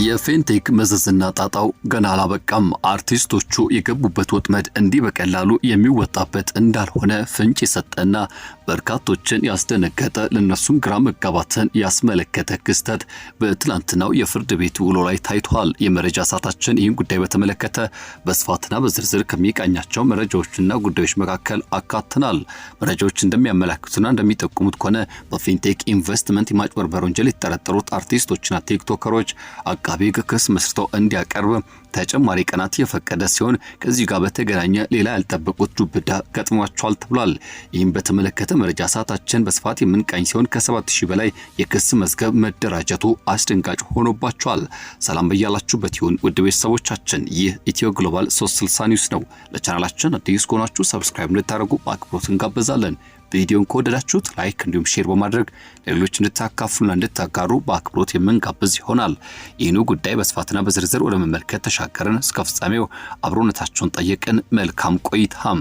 የፌንቴክ መዘዝና ጣጣው ገና አላበቃም። አርቲስቶቹ የገቡበት ወጥመድ እንዲህ በቀላሉ የሚወጣበት እንዳልሆነ ፍንጭ የሰጠና በርካቶችን ያስደነገጠ ለነሱም ግራ መጋባትን ያስመለከተ ክስተት በትላንትናው የፍርድ ቤት ውሎ ላይ ታይቷል። የመረጃ ሰዓታችን ይህን ጉዳይ በተመለከተ በስፋትና በዝርዝር ከሚቃኛቸው መረጃዎችና ጉዳዮች መካከል አካተናል። መረጃዎች እንደሚያመላክቱና እንደሚጠቁሙት ከሆነ በፌንቴክ ኢንቨስትመንት የማጭበርበር ወንጀል የተጠረጠሩት አርቲስቶችና ቲክቶከሮች አቃቤ ሕግ ክስ መስርቶ እንዲያቀርብ ተጨማሪ ቀናት የፈቀደ ሲሆን ከዚህ ጋር በተገናኘ ሌላ ያልጠበቁት ዱብዳ ገጥሟቸዋል ተብሏል። ይህም በተመለከተ መረጃ ሰዓታችን በስፋት የምንቃኝ ሲሆን ከ7000 በላይ የክስ መዝገብ መደራጀቱ አስደንጋጭ ሆኖባቸዋል። ሰላም በያላችሁበት ይሁን ውድ ቤተሰቦቻችን፣ ይህ ኢትዮ ግሎባል 360 ኒውስ ነው። ለቻናላችን አዲስ ከሆናችሁ ሰብስክራይብ እንድታደርጉ በአክብሮት እንጋብዛለን። ቪዲዮን ከወደዳችሁት ላይክ እንዲሁም ሼር በማድረግ ለሌሎች እንድታካፍሉና እንድታጋሩ በአክብሮት የምንጋብዝ ይሆናል። ይህኑ ጉዳይ በስፋትና በዝርዝር ወደ መመልከት ተሻገርን። እስከ ፍጻሜው አብሮነታችሁን ጠየቅን። መልካም ቆይታም።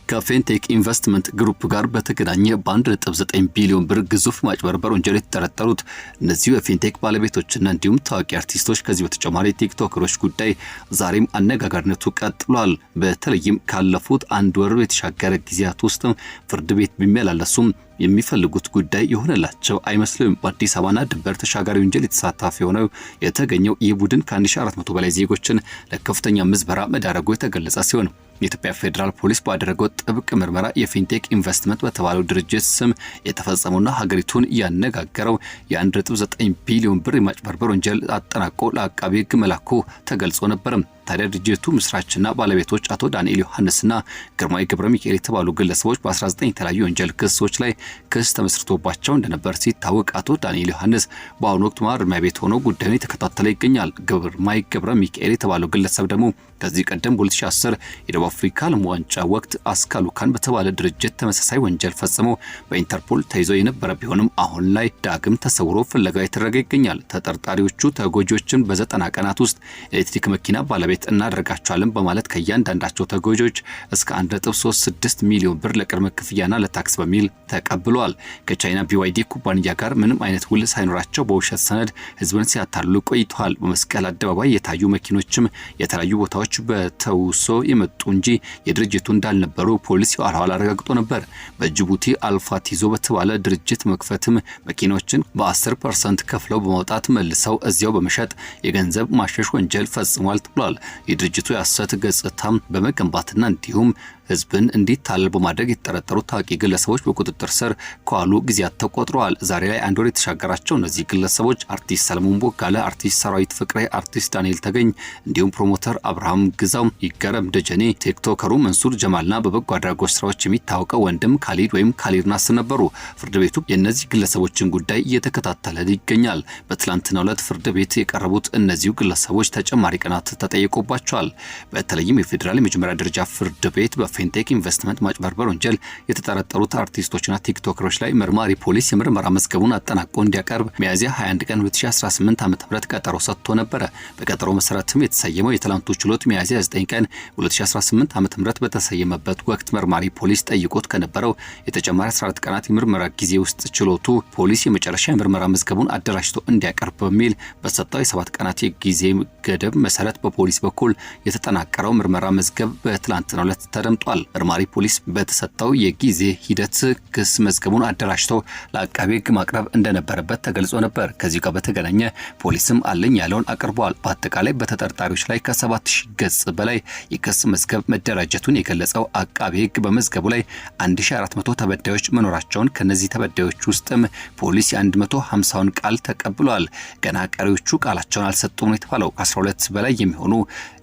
ከፌንቴክ ኢንቨስትመንት ግሩፕ ጋር በተገናኘ በ1.9 ቢሊዮን ብር ግዙፍ ማጭበርበር ወንጀል የተጠረጠሩት እነዚሁ የፌንቴክ ባለቤቶችና እንዲሁም ታዋቂ አርቲስቶች ከዚህ በተጨማሪ ቲክቶከሮች ጉዳይ ዛሬም አነጋጋሪነቱ ቀጥሏል። በተለይም ካለፉት አንድ ወር የተሻገረ ጊዜያት ውስጥ ፍርድ ቤት ቢመላለሱም የሚፈልጉት ጉዳይ የሆነላቸው አይመስልም። በአዲስ አበባና ድንበር ተሻጋሪ ወንጀል የተሳታፈ ሆነው የተገኘው ይህ ቡድን ከ1400 በላይ ዜጎችን ለከፍተኛ ምዝበራ መዳረጉ የተገለጸ ሲሆን የኢትዮጵያ ፌዴራል ፖሊስ ባደረገው ጥብቅ ምርመራ የፌንቴክ ኢንቨስትመንት በተባለው ድርጅት ስም የተፈጸመውና ሀገሪቱን ያነጋገረው የ1.9 ቢሊዮን ብር የማጭበርበር ወንጀል አጠናቆ ለአቃቤ ሕግ መላኩ ተገልጾ ነበር። ታዲያ ድርጅቱ መስራችና ባለቤቶች አቶ ዳንኤል ዮሐንስና ግርማይ ገብረ ሚካኤል የተባሉ ግለሰቦች በ19 የተለያዩ ወንጀል ክሶች ላይ ክስ ተመስርቶባቸው እንደነበር ሲታወቅ አቶ ዳንኤል ዮሐንስ በአሁኑ ወቅት ማረሚያ ቤት ሆኖ ጉዳዩን የተከታተለ ይገኛል። ግርማይ ገብረ ሚካኤል የተባለው ግለሰብ ደግሞ ከዚህ ቀደም በ2010 የደቡብ አፍሪካ ዓለም ዋንጫ ወቅት አስካሉካን በተባለ ድርጅት ተመሳሳይ ወንጀል ፈጽሞ በኢንተርፖል ተይዞ የነበረ ቢሆንም አሁን ላይ ዳግም ተሰውሮ ፍለጋ የተደረገ ይገኛል። ተጠርጣሪዎቹ ተጎጂዎችን በ90 ቀናት ውስጥ ኤሌክትሪክ መኪና ባለቤት እናደርጋቸዋለን በማለት ከያንዳንዳቸው ተጎጂዎች እስከ 1.36 ሚሊዮን ብር ለቅድመ ክፍያና ለታክስ በሚል ተቀብለዋል። ከቻይና BYD ኩባንያ ጋር ምንም አይነት ውል ሳይኖራቸው በውሸት ሰነድ ህዝብን ሲያታልሉ ቆይተዋል። በመስቀል አደባባይ የታዩ መኪኖችም የተለያዩ ቦታዎች በተውሶ የመጡ እንጂ የድርጅቱ እንዳልነበሩ ፖሊስ የኋላ ኋላ አረጋግጦ ነበር። በጅቡቲ አልፋ ቲዞ በተባለ ድርጅት መክፈትም መኪኖችን በ10% ከፍለው በማውጣት መልሰው እዚያው በመሸጥ የገንዘብ ማሸሽ ወንጀል ፈጽሟል ተብሏል። የድርጅቱ የሐሰት ገጽታም በመገንባትና እንዲሁም ህዝብን እንዲታለል በማድረግ የተጠረጠሩ ታዋቂ ግለሰቦች በቁጥጥር ስር ከዋሉ ጊዜያት ተቆጥረዋል። ዛሬ ላይ አንድ ወር የተሻገራቸው እነዚህ ግለሰቦች አርቲስት ሰለሞን ቦጋለ፣ አርቲስት ሰራዊት ፍቅሬ፣ አርቲስት ዳንኤል ተገኝ እንዲሁም ፕሮሞተር አብርሃም ግዛው፣ ይገረም ደጀኔ፣ ቲክቶከሩ መንሱር ጀማልና በበጎ አድራጎት ስራዎች የሚታወቀው ወንድም ካሊድ ወይም ካሊድ ናስር ነበሩ። ፍርድ ቤቱ የእነዚህ ግለሰቦችን ጉዳይ እየተከታተለ ይገኛል። በትላንትናው ዕለት ፍርድ ቤት የቀረቡት እነዚሁ ግለሰቦች ተጨማሪ ቀናት ተጠይቆባቸዋል። በተለይም የፌዴራል የመጀመሪያ ደረጃ ፍርድ ቤት ፌንቴክ ኢንቨስትመንት ማጭበርበር ወንጀል የተጠረጠሩት አርቲስቶችና ቲክቶከሮች ላይ መርማሪ ፖሊስ የምርመራ መዝገቡን አጠናቆ እንዲያቀርብ ሚያዝያ 21 ቀን 2018 ዓ.ም ቀጠሮ ሰጥቶ ነበር። በቀጠሮ መሰረትም የተሰየመው የትላንቱ ችሎት ሚያዝያ 9 ቀን 2018 ዓ.ም በተሰየመበት ወቅት መርማሪ ፖሊስ ጠይቆት ከነበረው የተጨማሪ 14 ቀናት የምርመራ ጊዜ ውስጥ ችሎቱ ፖሊስ የመጨረሻ የምርመራ መዝገቡን አደራጅቶ እንዲያቀርብ በሚል በሰጠው የ7 ቀናት የጊዜ ገደብ መሰረት በፖሊስ በኩል የተጠናቀረው ምርመራ መዝገብ በትላንትናው ዕለት ተደምጧል። መርማሪ ፖሊስ በተሰጠው የጊዜ ሂደት ክስ መዝገቡን አደራጅቶ ለአቃቤ ሕግ ማቅረብ እንደነበረበት ተገልጾ ነበር። ከዚህ ጋር በተገናኘ ፖሊስም አለኝ ያለውን አቅርቧል። በአጠቃላይ በተጠርጣሪዎች ላይ ከ7000 ገጽ በላይ የክስ መዝገብ መደራጀቱን የገለጸው አቃቤ ሕግ በመዝገቡ ላይ 1400 ተበዳዮች መኖራቸውን ከነዚህ ተበዳዮች ውስጥም ፖሊስ የ150ውን ቃል ተቀብሏል። ገና ቀሪዎቹ ቃላቸውን አልሰጡም ነው የተባለው። ከ12 በላይ የሚሆኑ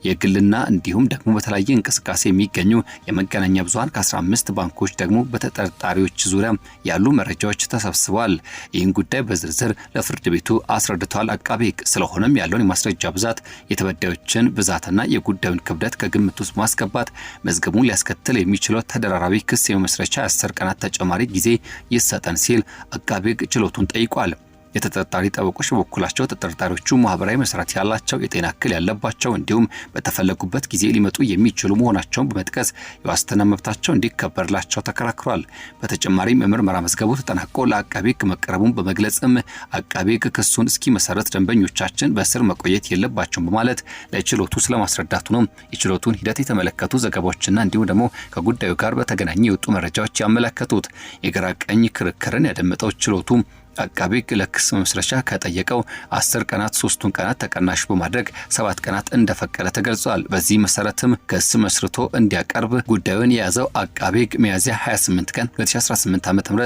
የግልና እንዲሁም ደግሞ በተለያየ እንቅስቃሴ የሚገኙ የመገናኛ ብዙሃን ከ15 ባንኮች ደግሞ በተጠርጣሪዎች ዙሪያ ያሉ መረጃዎች ተሰብስበዋል። ይህን ጉዳይ በዝርዝር ለፍርድ ቤቱ አስረድቷል አቃቤ ሕግ። ስለሆነም ያለውን የማስረጃ ብዛት፣ የተበዳዮችን ብዛትና የጉዳዩን ክብደት ከግምት ውስጥ ማስገባት መዝገቡን ሊያስከትል የሚችለው ተደራራቢ ክስ የመመስረቻ 10 ቀናት ተጨማሪ ጊዜ ይሰጠን ሲል አቃቤ ሕግ ችሎቱን ጠይቋል። የተጠርጣሪ ጠበቆች በበኩላቸው ተጠርጣሪዎቹ ማህበራዊ መሰረት ያላቸው የጤና እክል ያለባቸው እንዲሁም በተፈለጉበት ጊዜ ሊመጡ የሚችሉ መሆናቸውን በመጥቀስ የዋስትና መብታቸው እንዲከበርላቸው ተከራክሯል። በተጨማሪም የምርመራ መዝገቡ ተጠናቆ ለአቃቤ ሕግ መቀረቡን በመግለጽም አቃቤ ሕግ ክሱን እስኪመሰረት ደንበኞቻችን በእስር መቆየት የለባቸውም በማለት ለችሎቱ ስለማስረዳቱ ነው የችሎቱን ሂደት የተመለከቱ ዘገባዎችና እንዲሁም ደግሞ ከጉዳዩ ጋር በተገናኘ የወጡ መረጃዎች ያመለከቱት። የግራ ቀኝ ክርክርን ያደመጠው ችሎቱ አቃቤ ሕግ ለክስ መመስረቻ ከጠየቀው 10 ቀናት 3ቱን ቀናት ተቀናሽ በማድረግ 7 ቀናት እንደፈቀደ ተገልጿል። በዚህ መሰረትም ክስ መስርቶ እንዲያቀርብ ጉዳዩን የያዘው አቃቤ ሕግ ሚያዝያ 28 ቀን 2018 ዓ.ም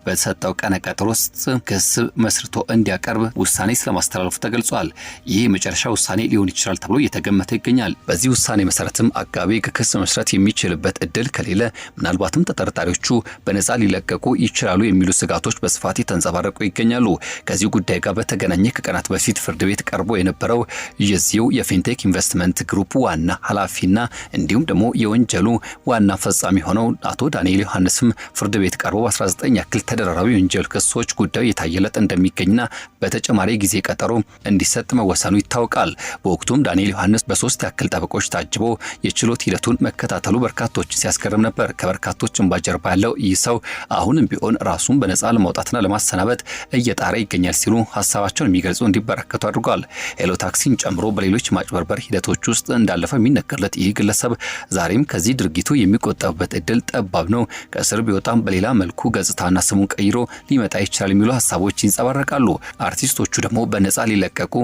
በተሰጠው ቀነ ቀጠሮ ውስጥ ክስ መስርቶ እንዲያቀርብ ውሳኔ ስለማስተላለፉ ተገልጿል። ይህ የመጨረሻ ውሳኔ ሊሆን ይችላል ተብሎ እየተገመተ ይገኛል። በዚህ ውሳኔ መሰረትም አቃቤ ሕግ ክስ መስረት የሚችልበት እድል ከሌለ ምናልባትም ተጠርጣሪዎቹ በነፃ ሊለቀቁ ይችላሉ የሚሉ ስጋቶች በስፋት የተንጸባረቁ ይገኛሉ። ከዚህ ጉዳይ ጋር በተገናኘ ከቀናት በፊት ፍርድ ቤት ቀርቦ የነበረው የዚሁ የፊንቴክ ኢንቨስትመንት ግሩፕ ዋና ኃላፊና እንዲሁም ደግሞ የወንጀሉ ዋና ፈጻሚ ሆነው አቶ ዳንኤል ዮሐንስም ፍርድ ቤት ቀርቦ 19 ያክል ተደራራቢ ወንጀል ክሶች ጉዳዩ የታየለት እንደሚገኝና በተጨማሪ ጊዜ ቀጠሮ እንዲሰጥ መወሰኑ ይታወቃል። በወቅቱም ዳንኤል ዮሐንስ በ3 ያክል ጠበቆች ታጅቦ የችሎት ሂደቱን መከታተሉ በርካቶች ሲያስገርም ነበር። ከበርካቶች እንባ ጀርባ ያለው ይህ ሰው አሁንም ቢሆን ራሱን በነፃ ለማውጣትና ለማሰናበት እየጣረ ይገኛል ሲሉ ሐሳባቸውን የሚገልጹ እንዲበረከቱ አድርጓል። ሄሎ ታክሲን ጨምሮ በሌሎች ማጭበርበር ሂደቶች ውስጥ እንዳለፈ የሚነገርለት ይህ ግለሰብ ዛሬም ከዚህ ድርጊቱ የሚቆጠብበት እድል ጠባብ ነው። ከእስር ቢወጣም በሌላ መልኩ ገጽታና ስሙን ቀይሮ ሊመጣ ይችላል የሚሉ ሐሳቦች ይንጸባረቃሉ። አርቲስቶቹ ደግሞ በነፃ ሊለቀቁ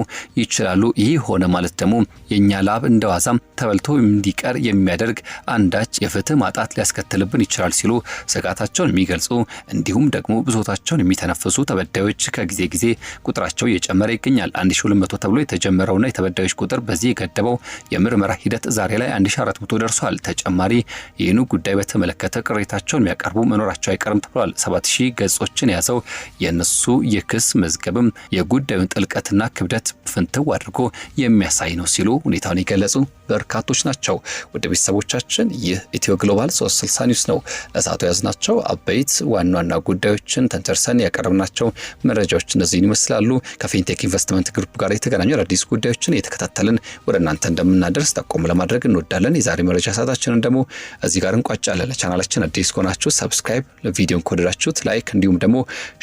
ይችላሉ። ይህ ሆነ ማለት ደግሞ የኛ ላብ እንደዋዛም ተበልቶ እንዲቀር የሚያደርግ አንዳች የፍትህ ማጣት ሊያስከትልብን ይችላል ሲሉ ስጋታቸውን የሚገልጹ እንዲሁም ደግሞ ብሶታቸውን የሚተነፍሱ ተበዳዮች ከጊዜ ጊዜ ቁጥራቸው እየጨመረ ይገኛል። 1200 ተብሎ የተጀመረውና የተበዳዮች ቁጥር በዚህ የገደበው የምርመራ ሂደት ዛሬ ላይ 1400 ደርሷል። ተጨማሪ ይህኑ ጉዳይ በተመለከተ ቅሬታቸውን የሚያቀርቡ መኖራቸው አይቀርም ተብሏል። 7000 ገጾችን የያዘው የነሱ የክስ መዝገብም የጉዳዩን ጥልቀትና ክብደት ፍንትው አድርጎ የሚያሳይ ነው ሲሉ ሁኔታውን የገለጹ በርካቶች ናቸው። ወደ ቤተሰቦቻችን ይህ ኢትዮ ግሎባል 360 ኒውስ ነው። ለሰዓቱ ያዝናቸው አበይት ዋና ጉዳዮችን ተንተርሰን ያቀርብናቸው መረጃዎች እነዚህን ይመስላሉ። ከፊንቴክ ኢንቨስትመንት ግሩፕ ጋር የተገናኙ አዳዲስ ጉዳዮችን እየተከታተልን ወደ እናንተ እንደምናደርስ ጠቆም ለማድረግ እንወዳለን። የዛሬ መረጃ ሰዓታችንን ደግሞ እዚህ ጋር እንቋጫለን። ለቻናላችን አዲስ ከሆናችሁ ሰብስክራይብ፣ ለቪዲዮን ከወደዳችሁት ላይክ እንዲሁም ደግሞ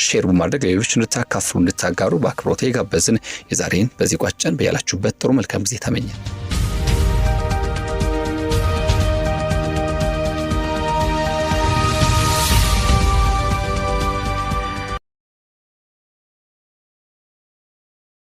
ሼር በማድረግ ሌሎች እንድታካፍሉ እንድታጋሩ በአክብሮት ጋበዝን። የዛሬን በዚህ ቋጨን። በያላችሁበት ጥሩ መልካም ጊዜ ተመኘን።